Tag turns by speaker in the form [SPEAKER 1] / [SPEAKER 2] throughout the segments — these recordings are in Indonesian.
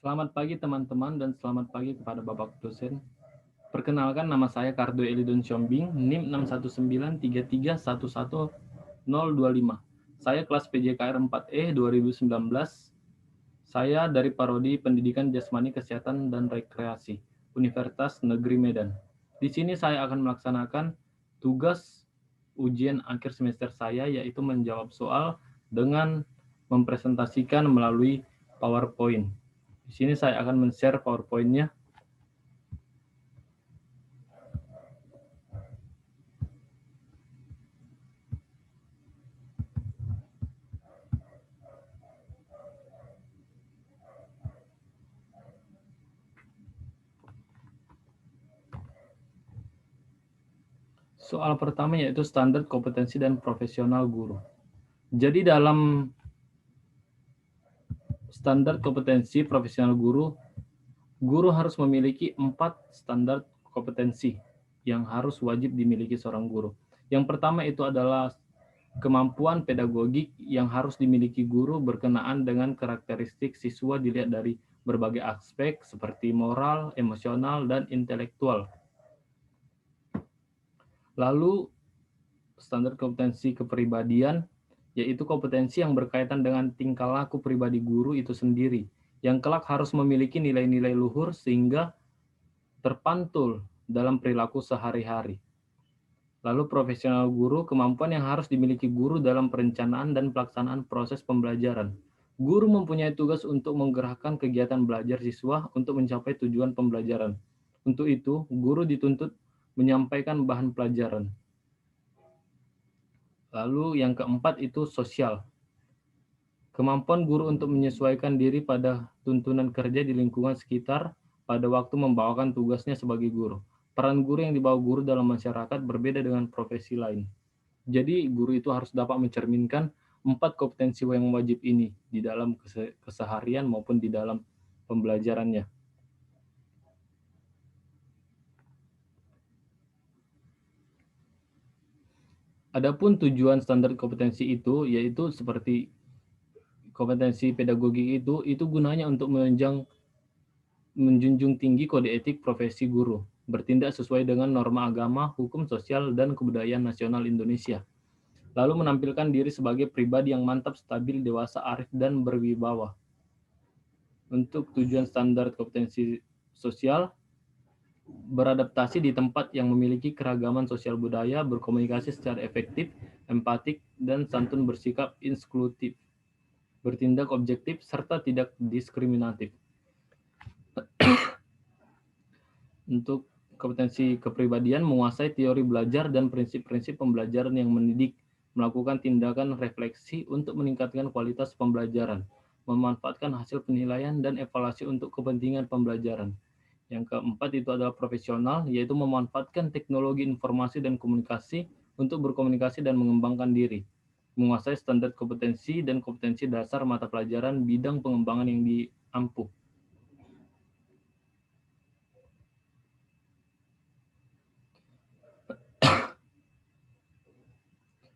[SPEAKER 1] Selamat pagi teman-teman dan selamat pagi kepada Bapak dosen. Perkenalkan nama saya Kardo Elidon Siombing, NIM 61933111025. Saya kelas PJKR 4E 2019. Saya dari Prodi Pendidikan Jasmani Kesehatan dan Rekreasi, Universitas Negeri Medan. Di sini saya akan melaksanakan tugas ujian akhir semester saya, yaitu menjawab soal dengan mempresentasikan melalui PowerPoint. Di sini saya akan men-share PowerPoint-nya. Soal pertama yaitu standar kompetensi dan profesional guru. Jadi dalam standar kompetensi profesional guru, guru harus memiliki 4 standar kompetensi yang harus wajib dimiliki seorang guru. Yang pertama itu adalah kemampuan pedagogik yang harus dimiliki guru berkenaan dengan karakteristik siswa dilihat dari berbagai aspek seperti moral, emosional, dan intelektual. Lalu standar kompetensi kepribadian, yaitu kompetensi yang berkaitan dengan tingkah laku pribadi guru itu sendiri, yang kelak harus memiliki nilai-nilai luhur sehingga terpantul dalam perilaku sehari-hari. Lalu profesional guru, kemampuan yang harus dimiliki guru dalam perencanaan dan pelaksanaan proses pembelajaran. Guru mempunyai tugas untuk menggerakkan kegiatan belajar siswa untuk mencapai tujuan pembelajaran. Untuk itu, guru dituntut menyampaikan bahan pelajaran. Lalu yang keempat itu sosial. Kemampuan guru untuk menyesuaikan diri pada tuntunan kerja di lingkungan sekitar pada waktu membawakan tugasnya sebagai guru. Peran guru yang dibawa guru dalam masyarakat berbeda dengan profesi lain. Jadi guru itu harus dapat mencerminkan 4 kompetensi yang wajib ini di dalam keseharian maupun di dalam pembelajarannya. Adapun tujuan standar kompetensi itu yaitu seperti kompetensi pedagogik itu gunanya untuk menjunjung tinggi kode etik profesi guru, bertindak sesuai dengan norma agama, hukum sosial, dan kebudayaan nasional Indonesia. Lalu menampilkan diri sebagai pribadi yang mantap, stabil, dewasa, arif, dan berwibawa. Untuk tujuan standar kompetensi sosial, beradaptasi di tempat yang memiliki keragaman sosial budaya, berkomunikasi secara efektif, empatik, dan santun bersikap inklusif, bertindak objektif, serta tidak diskriminatif. Untuk kompetensi kepribadian, menguasai teori belajar dan prinsip-prinsip pembelajaran yang mendidik, melakukan tindakan refleksi untuk meningkatkan kualitas pembelajaran, memanfaatkan hasil penilaian dan evaluasi untuk kepentingan pembelajaran. Yang keempat itu adalah profesional, yaitu memanfaatkan teknologi informasi dan komunikasi untuk berkomunikasi dan mengembangkan diri, menguasai standar kompetensi dan kompetensi dasar mata pelajaran bidang pengembangan yang diampu.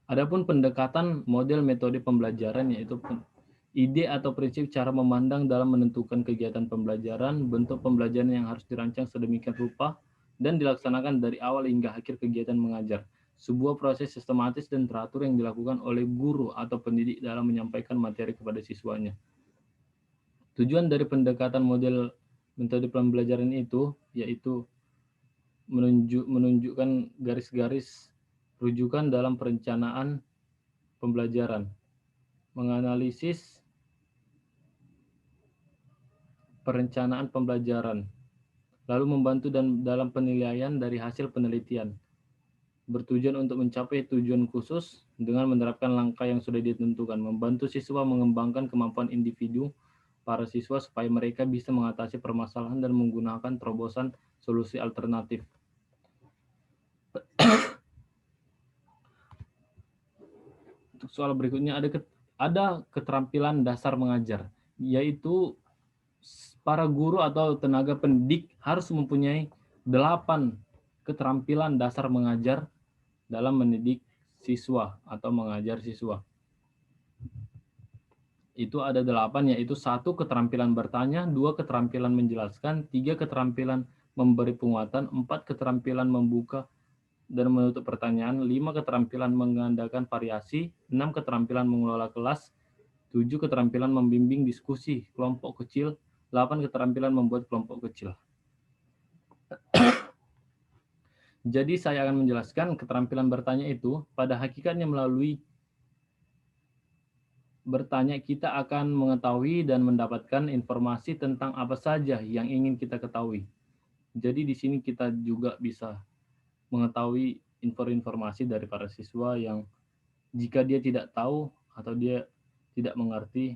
[SPEAKER 1] Adapun pendekatan model metode pembelajaran yaitu ide atau prinsip cara memandang dalam menentukan kegiatan pembelajaran, bentuk pembelajaran yang harus dirancang sedemikian rupa dan dilaksanakan dari awal hingga akhir kegiatan mengajar. Sebuah proses sistematis dan teratur yang dilakukan oleh guru atau pendidik dalam menyampaikan materi kepada siswanya. Tujuan dari pendekatan model metode pembelajaran itu yaitu menunjukkan garis-garis rujukan dalam perencanaan pembelajaran, menganalisis perencanaan pembelajaran, lalu membantu dalam penilaian dari hasil penelitian, bertujuan untuk mencapai tujuan khusus dengan menerapkan langkah yang sudah ditentukan, membantu siswa mengembangkan kemampuan individu para siswa supaya mereka bisa mengatasi permasalahan dan menggunakan terobosan solusi alternatif. Untuk soal berikutnya ada keterampilan dasar mengajar, yaitu para guru atau tenaga pendidik harus mempunyai 8 keterampilan dasar mengajar dalam mendidik siswa atau mengajar siswa. Itu ada 8, yaitu 1 keterampilan bertanya, 2 keterampilan menjelaskan, 3 keterampilan memberi penguatan, 4 keterampilan membuka dan menutup pertanyaan, 5 keterampilan mengandalkan variasi, 6 keterampilan mengelola kelas, 7 keterampilan membimbing diskusi kelompok kecil, 8 keterampilan membuat kelompok kecil. Jadi saya akan menjelaskan keterampilan bertanya itu, pada hakikatnya melalui bertanya kita akan mengetahui dan mendapatkan informasi tentang apa saja yang ingin kita ketahui. Jadi di sini kita juga bisa mengetahui informasi dari para siswa yang jika dia tidak tahu atau dia tidak mengerti,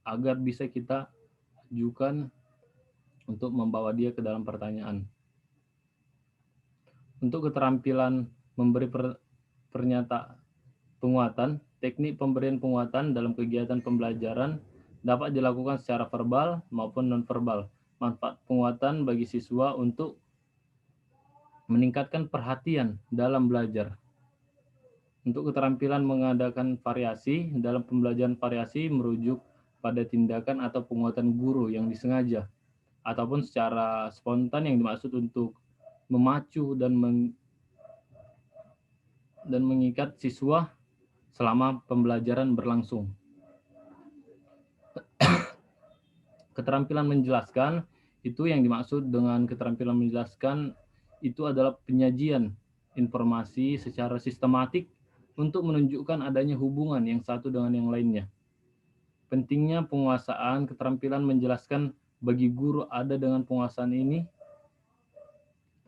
[SPEAKER 1] agar bisa kita ajukan untuk membawa dia ke dalam pertanyaan. Untuk keterampilan memberi penguatan, teknik pemberian penguatan dalam kegiatan pembelajaran dapat dilakukan secara verbal maupun nonverbal. Manfaat penguatan bagi siswa untuk meningkatkan perhatian dalam belajar. Untuk keterampilan mengadakan variasi, dalam pembelajaran variasi merujuk pada tindakan atau penguatan guru yang disengaja, ataupun secara spontan yang dimaksud untuk memacu dan mengikat siswa selama pembelajaran berlangsung. Keterampilan menjelaskan, itu yang dimaksud dengan keterampilan menjelaskan itu adalah penyajian informasi secara sistematik untuk menunjukkan adanya hubungan yang satu dengan yang lainnya. Pentingnya penguasaan keterampilan menjelaskan bagi guru ada dengan penguasaan ini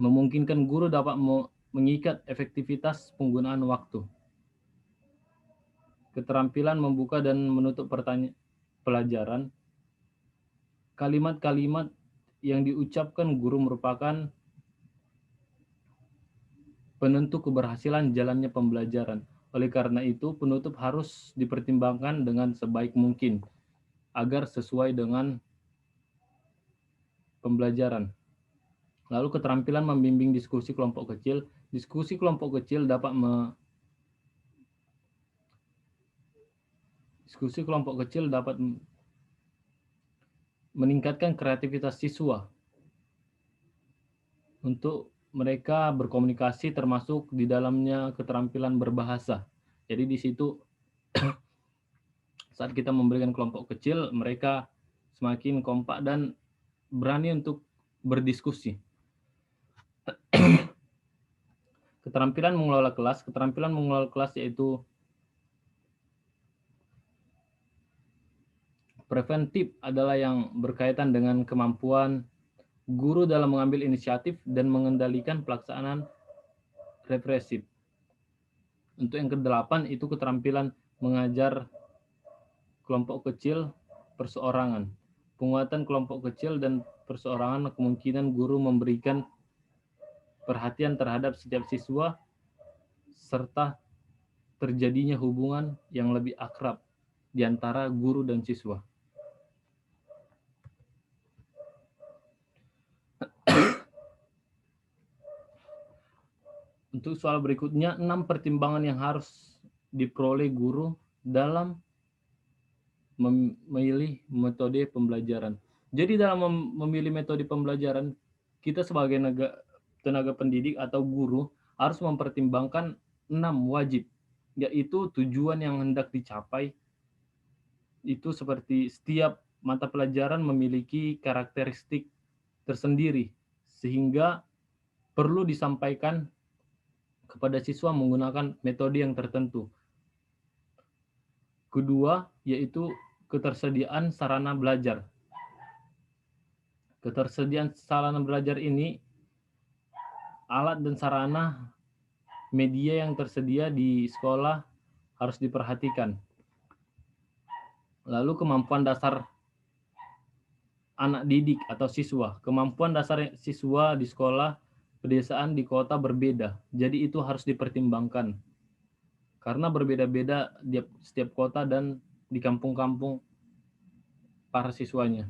[SPEAKER 1] memungkinkan guru dapat mengikat efektivitas penggunaan waktu. Keterampilan membuka dan menutup pelajaran. Kalimat-kalimat yang diucapkan guru merupakan penentu keberhasilan jalannya pembelajaran. Oleh karena itu, penutup harus dipertimbangkan dengan sebaik mungkin agar sesuai dengan pembelajaran. Lalu keterampilan membimbing diskusi kelompok kecil. Diskusi kelompok kecil dapat meningkatkan kreativitas siswa untuk mereka berkomunikasi, termasuk di dalamnya keterampilan berbahasa. Jadi di situ saat kita memberikan kelompok kecil, mereka semakin kompak dan berani untuk berdiskusi. Keterampilan mengelola kelas. Keterampilan mengelola kelas yaitu preventif adalah yang berkaitan dengan kemampuan guru dalam mengambil inisiatif dan mengendalikan pelaksanaan represif. Untuk yang ke-8 itu keterampilan mengajar kelompok kecil perseorangan. Penguatan kelompok kecil dan perseorangan kemungkinan guru memberikan perhatian terhadap setiap siswa serta terjadinya hubungan yang lebih akrab di antara guru dan siswa. Untuk soal berikutnya, 6 pertimbangan yang harus diperoleh guru dalam memilih metode pembelajaran. Jadi dalam memilih metode pembelajaran, kita sebagai tenaga pendidik atau guru harus mempertimbangkan 6 wajib, yaitu tujuan yang hendak dicapai. Itu seperti setiap mata pelajaran memiliki karakteristik tersendiri, sehingga perlu disampaikan kepada siswa menggunakan metode yang tertentu. Kedua, yaitu ketersediaan sarana belajar. Ketersediaan sarana belajar ini alat dan sarana media yang tersedia di sekolah harus diperhatikan. Lalu kemampuan dasar anak didik atau siswa. Kemampuan dasar siswa di sekolah pedesaan di kota berbeda. Jadi itu harus dipertimbangkan. Karena berbeda-beda di setiap kota dan di kampung-kampung para siswanya.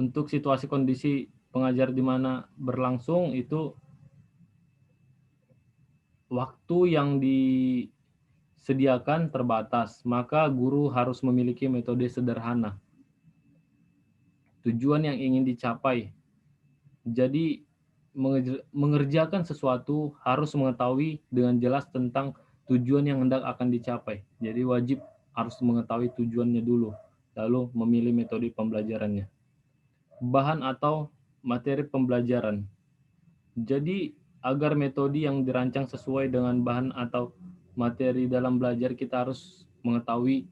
[SPEAKER 1] Untuk situasi kondisi pengajar di mana berlangsung itu waktu yang sediakan terbatas, maka guru harus memiliki metode sederhana. Tujuan yang ingin dicapai. Jadi, mengerjakan sesuatu harus mengetahui dengan jelas tentang tujuan yang hendak akan dicapai. Jadi wajib harus mengetahui tujuannya dulu, lalu memilih metode pembelajarannya. Bahan atau materi pembelajaran. Jadi agar metode yang dirancang sesuai dengan bahan atau materi dalam belajar, kita harus mengetahui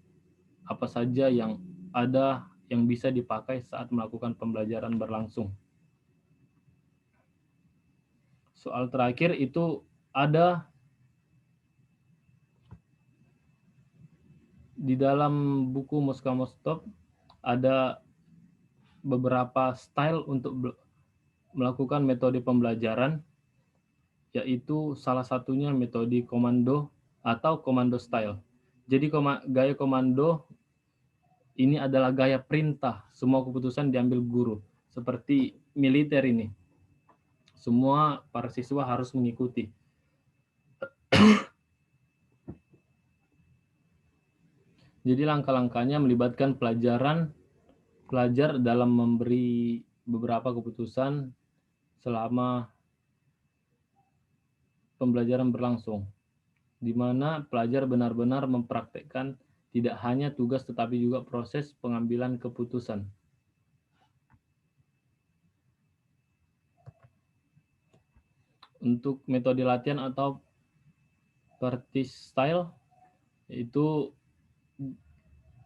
[SPEAKER 1] apa saja yang ada yang bisa dipakai saat melakukan pembelajaran berlangsung. Soal terakhir itu ada di dalam buku Moscow Stop ada beberapa style untuk melakukan metode pembelajaran, yaitu salah satunya metode komando atau komando style. Jadi gaya komando ini adalah gaya perintah, semua keputusan diambil guru. Seperti militer ini, semua para siswa harus mengikuti. Jadi langkah-langkahnya melibatkan pelajar dalam memberi beberapa keputusan selama pembelajaran berlangsung, di mana pelajar benar-benar mempraktekkan tidak hanya tugas tetapi juga proses pengambilan keputusan. Untuk metode latihan atau practice style, yaitu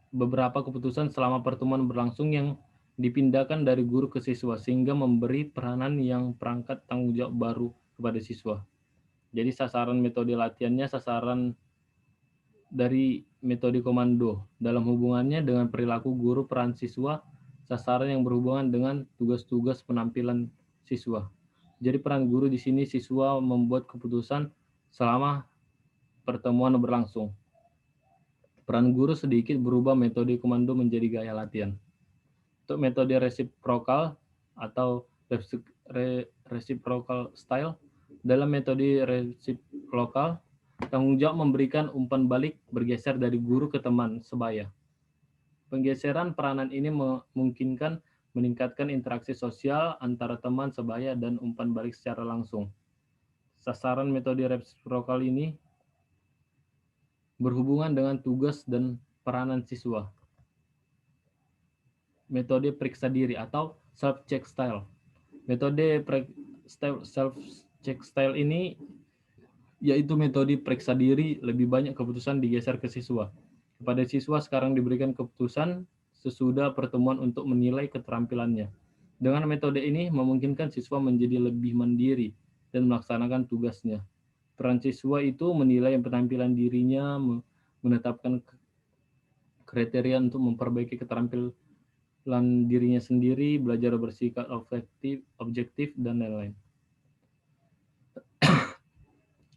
[SPEAKER 1] beberapa keputusan selama pertemuan berlangsung yang dipindahkan dari guru ke siswa sehingga memberi peranan yang perangkat tanggung jawab baru kepada siswa. Jadi sasaran metode latihannya sasaran dari metode komando dalam hubungannya dengan perilaku guru, peran siswa, sasaran yang berhubungan dengan tugas-tugas penampilan siswa. Jadi peran guru di sini siswa membuat keputusan selama pertemuan berlangsung. Peran guru sedikit berubah metode komando menjadi gaya latihan. Untuk metode reciprocal atau reciprocal style, dalam metode reciprocal, tanggung jawab memberikan umpan balik bergeser dari guru ke teman sebaya. Penggeseran peranan ini memungkinkan meningkatkan interaksi sosial antara teman sebaya dan umpan balik secara langsung. Sasaran metode reciprocal ini berhubungan dengan tugas dan peranan siswa. Metode periksa diri atau self-check style. Metode self-check style ini yaitu metode periksa diri, lebih banyak keputusan digeser ke siswa. Kepada siswa sekarang diberikan keputusan sesudah pertemuan untuk menilai keterampilannya. Dengan metode ini memungkinkan siswa menjadi lebih mandiri dan melaksanakan tugasnya. Peran siswa itu menilai penampilan dirinya, menetapkan kriteria untuk memperbaiki keterampilan dirinya sendiri, belajar bersikap objektif, dan lain-lain.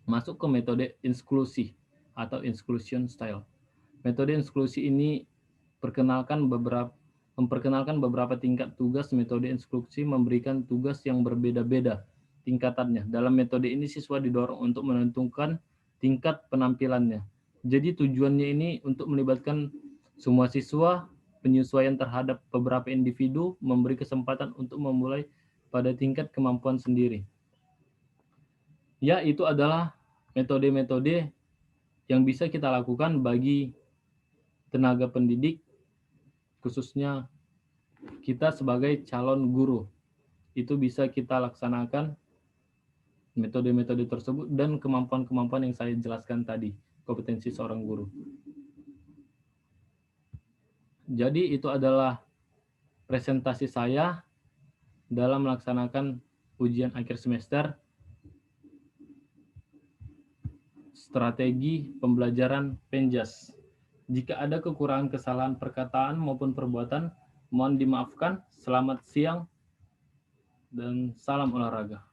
[SPEAKER 1] Masuk ke metode inklusi atau inclusion style. Metode inklusi ini memperkenalkan beberapa tingkat tugas. Metode inklusi memberikan tugas yang berbeda-beda tingkatannya. Dalam metode ini siswa didorong untuk menentukan tingkat penampilannya. Jadi tujuannya ini untuk melibatkan semua siswa, penyesuaian terhadap beberapa individu, memberi kesempatan untuk memulai pada tingkat kemampuan sendiri. Ya, itu adalah metode-metode yang bisa kita lakukan bagi tenaga pendidik, khususnya kita sebagai calon guru. Itu bisa kita laksanakan metode-metode tersebut dan kemampuan-kemampuan yang saya jelaskan tadi, kompetensi seorang guru. Jadi itu adalah presentasi saya dalam melaksanakan ujian akhir semester strategi pembelajaran Penjas. Jika ada kekurangan kesalahan perkataan maupun perbuatan, mohon dimaafkan. Selamat siang dan salam olahraga.